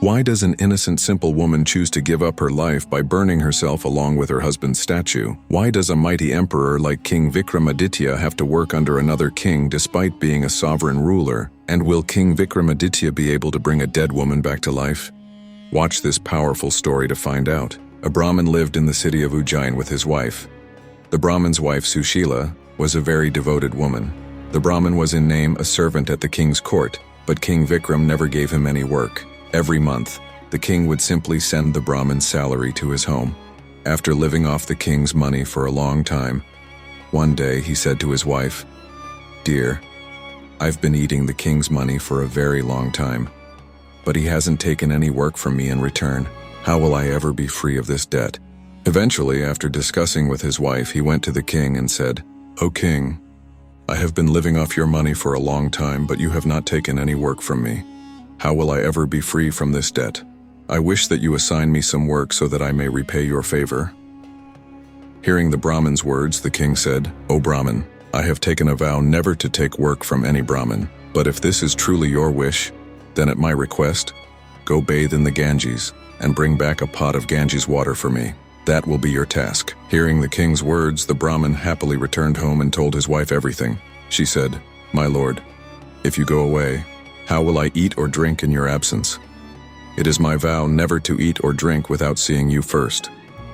Why does an innocent simple woman choose to give up her life by burning herself along with her husband's statue? Why does a mighty emperor like King Vikramaditya have to work under another king despite being a sovereign ruler? And will King Vikramaditya be able to bring a dead woman back to life? Watch this powerful story to find out. A Brahmin lived in the city of Ujjain with his wife. The Brahmin's wife, Sushila, was a very devoted woman. The Brahmin was in name a servant at the king's court, but King Vikram never gave him any work. Every month, the king would simply send the Brahmin's salary to his home. After living off the king's money for a long time, one day he said to his wife, "Dear, I've been eating the king's money for a very long time, but he hasn't taken any work from me in return. How will I ever be free of this debt?" Eventually, after discussing with his wife, he went to the king and said, "O king, I have been living off your money for a long time, but you have not taken any work from me. How will I ever be free from this debt? I wish that you assign me some work so that I may repay your favor." Hearing the Brahmin's words, the king said, "O Brahmin, I have taken a vow never to take work from any Brahmin, but if this is truly your wish, then at my request, go bathe in the Ganges and bring back a pot of Ganges water for me. That will be your task." Hearing the king's words, the Brahmin happily returned home and told his wife everything. She said, "My lord, if you go away, how will I eat or drink in your absence? It is my vow never to eat or drink without seeing you first."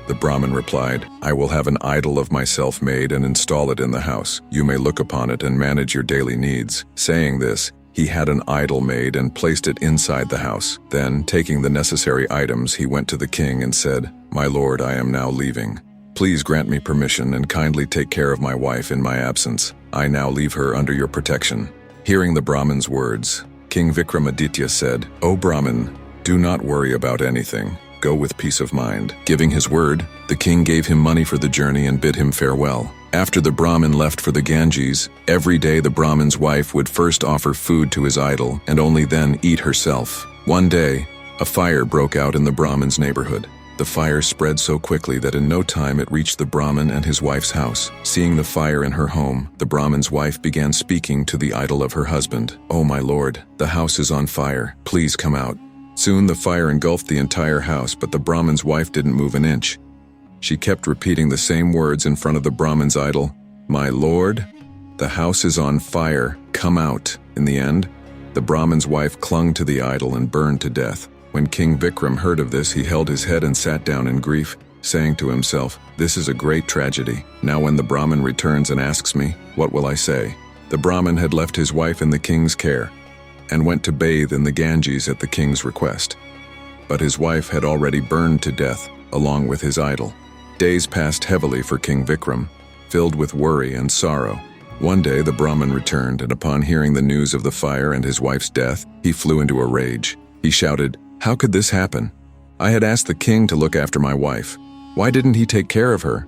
The Brahmin replied, "I will have an idol of myself made and install it in the house. You may look upon it and manage your daily needs." Saying this, he had an idol made and placed it inside the house. Then, taking the necessary items, he went to the king and said, "My lord, I am now leaving. Please grant me permission and kindly take care of my wife in my absence. I now leave her under your protection." Hearing the Brahmin's words, King Vikramaditya said, "O Brahmin, do not worry about anything. Go with peace of mind." Giving his word, the king gave him money for the journey and bid him farewell. After the Brahmin left for the Ganges, every day the Brahmin's wife would first offer food to his idol and only then eat herself. One day, a fire broke out in the Brahmin's neighborhood. The fire spread so quickly that in no time it reached the Brahmin and his wife's house. Seeing the fire in her home, the Brahmin's wife began speaking to the idol of her husband. "Oh my lord, the house is on fire. Please come out." Soon the fire engulfed the entire house, but the Brahmin's wife didn't move an inch. She kept repeating the same words in front of the Brahmin's idol. "My lord, the house is on fire. Come out." In the end, the Brahmin's wife clung to the idol and burned to death. When King Vikram heard of this, he held his head and sat down in grief, saying to himself, "This is a great tragedy. Now when the Brahmin returns and asks me, what will I say?" The Brahmin had left his wife in the king's care and went to bathe in the Ganges at the king's request. But his wife had already burned to death, along with his idol. Days passed heavily for King Vikram, filled with worry and sorrow. One day the Brahmin returned, and upon hearing the news of the fire and his wife's death, he flew into a rage. He shouted, "How could this happen? I had asked the king to look after my wife. Why didn't he take care of her?"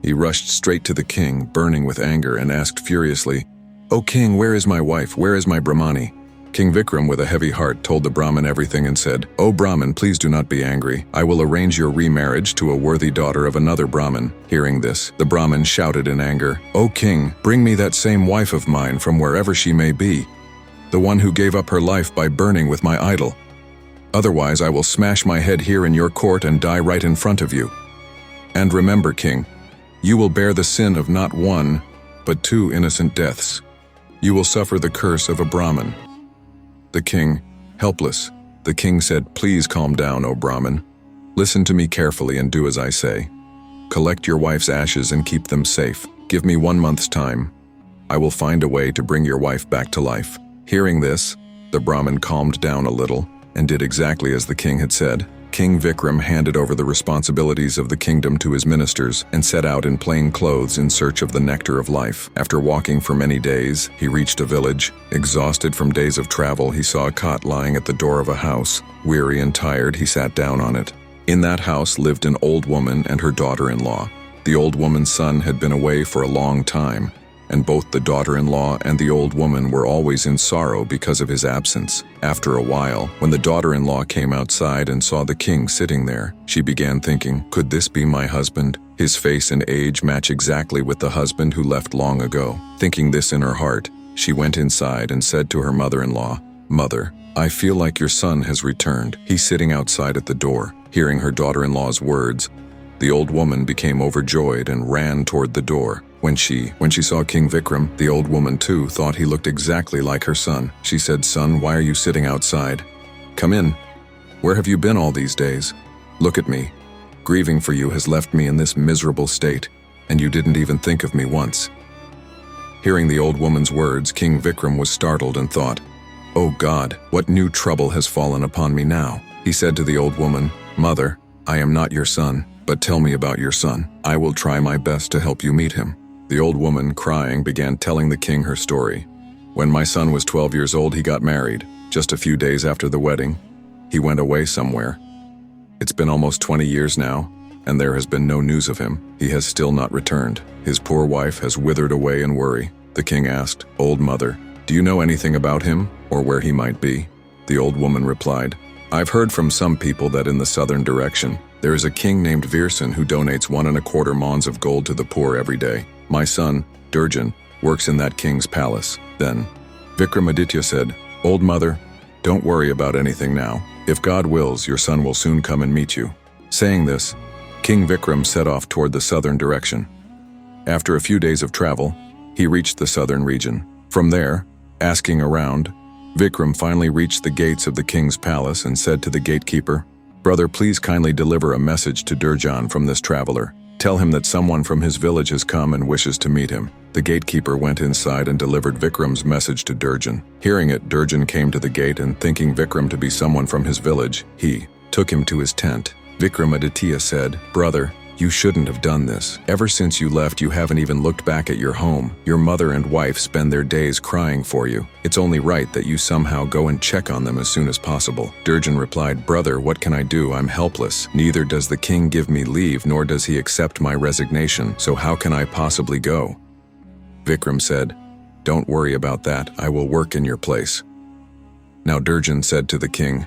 He rushed straight to the king, burning with anger, and asked furiously, "O king, where is my wife? Where is my Brahmani?" King Vikram, with a heavy heart, told the Brahmin everything and said, "O Brahmin, please do not be angry. I will arrange your remarriage to a worthy daughter of another Brahmin." Hearing this, the Brahmin shouted in anger, "O king, bring me that same wife of mine from wherever she may be, the one who gave up her life by burning with my idol. Otherwise, I will smash my head here in your court and die right in front of you. And remember, king, you will bear the sin of not one, but 2 innocent deaths. You will suffer the curse of a Brahmin." The king, helpless, the king said, "Please calm down, O Brahmin. Listen to me carefully and do as I say. Collect your wife's ashes and keep them safe. Give me 1 month's time. I will find a way to bring your wife back to life." Hearing this, the Brahmin calmed down a little and did exactly as the king had said. King Vikram handed over the responsibilities of the kingdom to his ministers and set out in plain clothes in search of the nectar of life. After walking for many days, he reached a village. Exhausted from days of travel, he saw a cot lying at the door of a house. Weary and tired, he sat down on it. In that house lived an old woman and her daughter-in-law. The old woman's son had been away for a long time, and both the daughter-in-law and the old woman were always in sorrow because of his absence. After a while, when the daughter-in-law came outside and saw the king sitting there, she began thinking, "Could this be my husband? His face and age match exactly with the husband who left long ago." Thinking this in her heart, she went inside and said to her mother-in-law, "Mother, I feel like your son has returned. He's sitting outside at the door. Hearing her daughter-in-law's words, the old woman became overjoyed and ran toward the door. When she saw King Vikram, the old woman too thought he looked exactly like her son. She said, "Son, why are you sitting outside? Come in. Where have you been all these days? Look at me. Grieving for you has left me in this miserable state, and you didn't even think of me once." Hearing the old woman's words, King Vikram was startled and thought, "Oh God, what new trouble has fallen upon me now?" He said to the old woman, "Mother, I am not your son, but tell me about your son. I will try my best to help you meet him." The old woman, crying, began telling the king her story. "When my son was 12 years old, he got married. Just a few days after the wedding, he went away somewhere. It's been almost 20 years now, and there has been no news of him. He has still not returned. His poor wife has withered away in worry." The king asked, "Old mother, do you know anything about him, or where he might be?" The old woman replied, "I've heard from some people that in the southern direction, there is a king named Virsan who donates 1.25 mons of gold to the poor every day. My son, Durjan, works in that king's palace." Then Vikramaditya said, "Old mother, don't worry about anything now. If God wills, your son will soon come and meet you." Saying this, King Vikram set off toward the southern direction. After a few days of travel, he reached the southern region. From there, asking around, Vikram finally reached the gates of the king's palace and said to the gatekeeper, "Brother, please kindly deliver a message to Durjan from this traveler. Tell him that someone from his village has come and wishes to meet him." The gatekeeper went inside and delivered Vikram's message to Durjan. Hearing it, Durjan came to the gate and, thinking Vikram to be someone from his village, he took him to his tent. Vikramaditya said, "Brother, you shouldn't have done this. Ever since you left, you haven't even looked back at your home. Your mother and wife spend their days crying for you. It's only right that you somehow go and check on them as soon as possible." Durjan replied, "Brother, what can I do? I'm helpless. Neither does the king give me leave, nor does he accept my resignation, so how can I possibly go?" Vikram said, "Don't worry about that. I will work in your place." Now Durjan said to the king,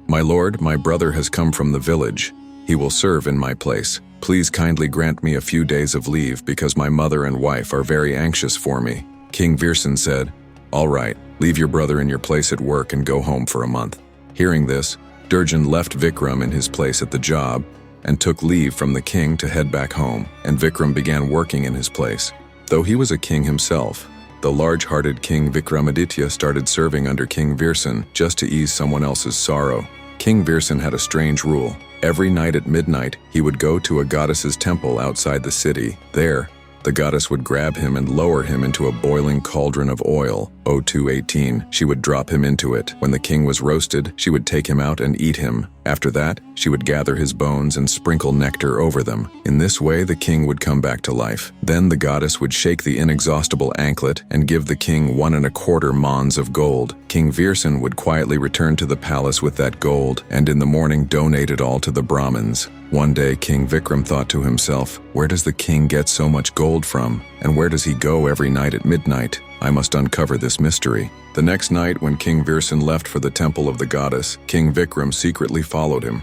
"My lord, my brother has come from the village. He will serve in my place. Please kindly grant me a few days of leave because my mother and wife are very anxious for me." King Virsan said, "All right, leave your brother in your place at work and go home for a month." Hearing this, Durjan left Vikram in his place at the job and took leave from the king to head back home, and Vikram began working in his place. Though he was a king himself, the large-hearted King Vikramaditya started serving under King Virsan just to ease someone else's sorrow. King Virsan had a strange rule. Every night at midnight, he would go to a goddess's temple outside the city. There, the goddess would grab him and lower him into a boiling cauldron of oil, O218. She would drop him into it. When the king was roasted, she would take him out and eat him. After that, she would gather his bones and sprinkle nectar over them. In this way, the king would come back to life. Then the goddess would shake the inexhaustible anklet and give the king 1.25 mons of gold. King Virsan would quietly return to the palace with that gold, and in the morning donate it all to the Brahmins. One day, King Vikram thought to himself, "Where does the king get so much gold from? And where does he go every night at midnight? I must uncover this mystery." The next night, when King Virsan left for the temple of the goddess, King Vikram secretly followed him.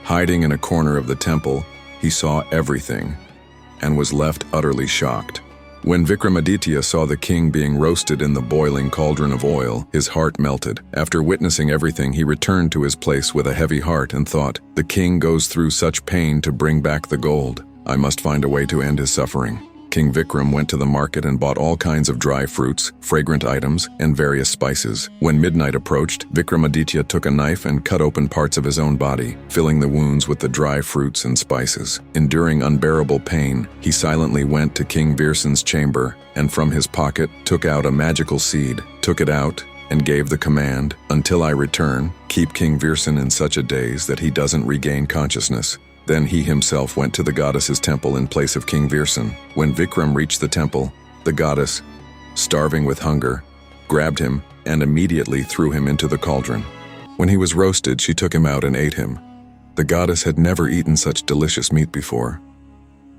Hiding in a corner of the temple, he saw everything and was left utterly shocked. When Vikramaditya saw the king being roasted in the boiling cauldron of oil, his heart melted. After witnessing everything, he returned to his place with a heavy heart and thought, "The king goes through such pain to bring back the gold. I must find a way to end his suffering." King Vikram went to the market and bought all kinds of dry fruits, fragrant items, and various spices. When midnight approached, Vikramaditya took a knife and cut open parts of his own body, filling the wounds with the dry fruits and spices. Enduring unbearable pain, he silently went to King Virsan's chamber and from his pocket took out a magical seed, took it out, and gave the command, "Until I return, keep King Virsan in such a daze that he doesn't regain consciousness." Then he himself went to the goddess's temple in place of King Virsan. When Vikram reached the temple, the goddess, starving with hunger, grabbed him and immediately threw him into the cauldron. When he was roasted, she took him out and ate him. The goddess had never eaten such delicious meat before.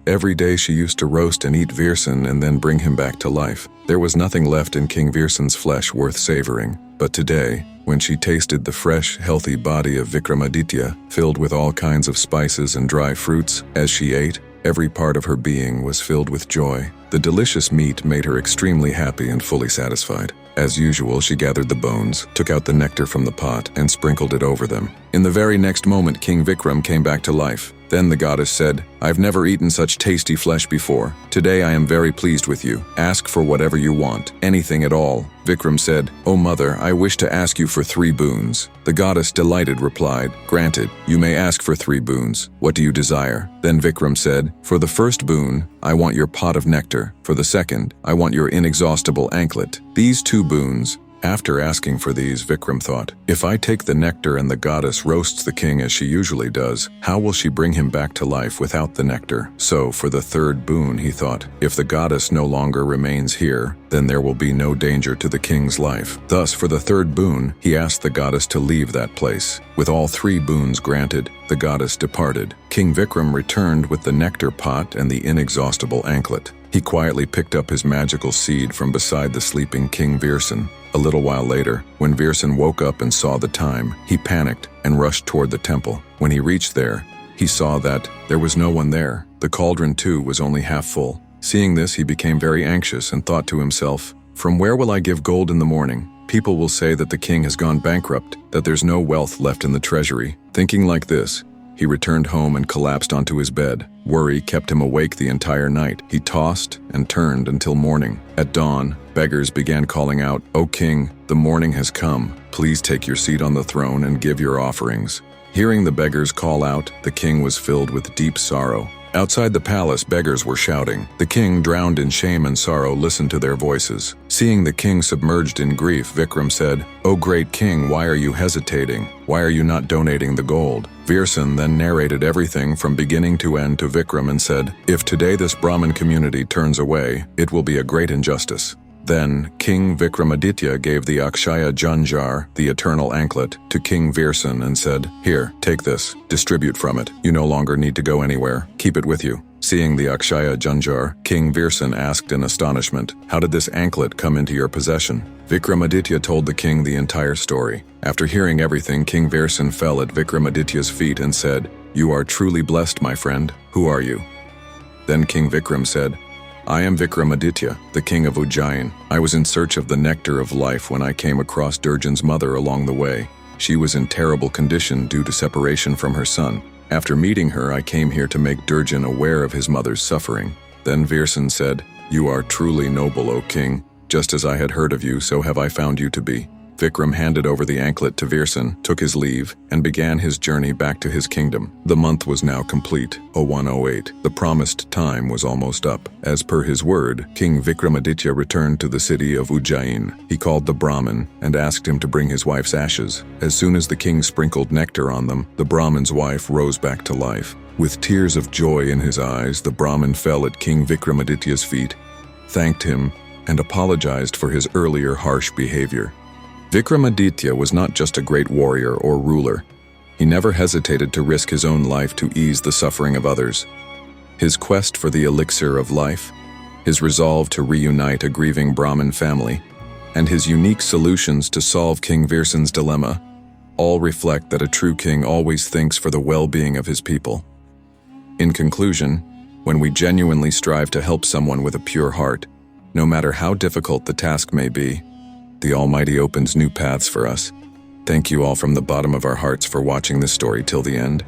Every day she used to roast and eat Virsan and then bring him back to life. There was nothing left in King Virsan's flesh worth savoring. But today, when she tasted the fresh, healthy body of Vikramaditya, filled with all kinds of spices and dry fruits, as she ate, Every part of her being was filled with joy. The delicious meat made her extremely happy and fully satisfied. As usual, she gathered the bones, took out the nectar from the pot, and sprinkled it over them. In the very next moment, King Vikram came back to life. Then the goddess said, "I've never eaten such tasty flesh before. Today I am very pleased with you. Ask for whatever you want, anything at all." Vikram said, "O mother, I wish to ask you for 3 boons." The goddess, delighted, replied, "Granted, you may ask for 3 boons. What do you desire?" Then Vikram said, "For the first boon, I want your pot of nectar. For the second, I want your inexhaustible anklet." These 2 boons. After asking for these, Vikram thought, if I take the nectar and the goddess roasts the king as she usually does, how will she bring him back to life without the nectar? So, for the 3rd boon, he thought, if the goddess no longer remains here, then there will be no danger to the king's life. Thus, for the 3rd boon, he asked the goddess to leave that place. With all 3 boons granted, the goddess departed. King Vikram returned with the nectar pot and the inexhaustible anklet. He quietly picked up his magical seed from beside the sleeping King Virsan. A little while later, when Virsan woke up and saw the time, he panicked and rushed toward the temple. When he reached there, he saw that there was no one there. The cauldron, too, was only half full. Seeing this, he became very anxious and thought to himself, "From where will I give gold in the morning? People will say that the king has gone bankrupt, that there's no wealth left in the treasury." Thinking like this, he returned home and collapsed onto his bed. Worry kept him awake the entire night. He tossed and turned until morning. At dawn, beggars began calling out, "O king, the morning has come. Please take your seat on the throne and give your offerings." Hearing the beggars call out, the king was filled with deep sorrow. Outside the palace, beggars were shouting. The king, drowned in shame and sorrow, listened to their voices. Seeing the king submerged in grief, Vikram said, "O great king, why are you hesitating? Why are you not donating the gold?" Virsan then narrated everything from beginning to end to Vikram and said, "If today this Brahmin community turns away, it will be a great injustice." Then King Vikramaditya gave the Akshaya Janjar, the eternal anklet, to King Virsan and said, "Here, take this. Distribute from it. You no longer need to go anywhere. Keep it with you." Seeing the Akshaya Janjar, King Virsan asked in astonishment, "How did this anklet come into your possession?" Vikramaditya told the king the entire story. After hearing everything, King Virsan fell at Vikramaditya's feet and said, "You are truly blessed, my friend. Who are you?" Then King Vikram said, "I am Vikramaditya, the king of Ujjain. I was in search of the nectar of life when I came across Durjan's mother along the way. She was in terrible condition due to separation from her son. After meeting her, I came here to make Durjan aware of his mother's suffering." Then Virsan said, "You are truly noble, O king. Just as I had heard of you, so have I found you to be." Vikram handed over the anklet to Virsan, took his leave, and began his journey back to his kingdom. The month was now complete, 0108. The promised time was almost up. As per his word, King Vikramaditya returned to the city of Ujjain. He called the Brahmin and asked him to bring his wife's ashes. As soon as the king sprinkled nectar on them, the Brahmin's wife rose back to life. With tears of joy in his eyes, the Brahmin fell at King Vikramaditya's feet, thanked him, and apologized for his earlier harsh behavior. Vikramaditya was not just a great warrior or ruler. He never hesitated to risk his own life to ease the suffering of others. His quest for the elixir of life, his resolve to reunite a grieving Brahmin family, and his unique solutions to solve King Virsan's dilemma all reflect that a true king always thinks for the well-being of his people. In conclusion, when we genuinely strive to help someone with a pure heart, no matter how difficult the task may be, the Almighty opens new paths for us. Thank you all from the bottom of our hearts for watching this story till the end.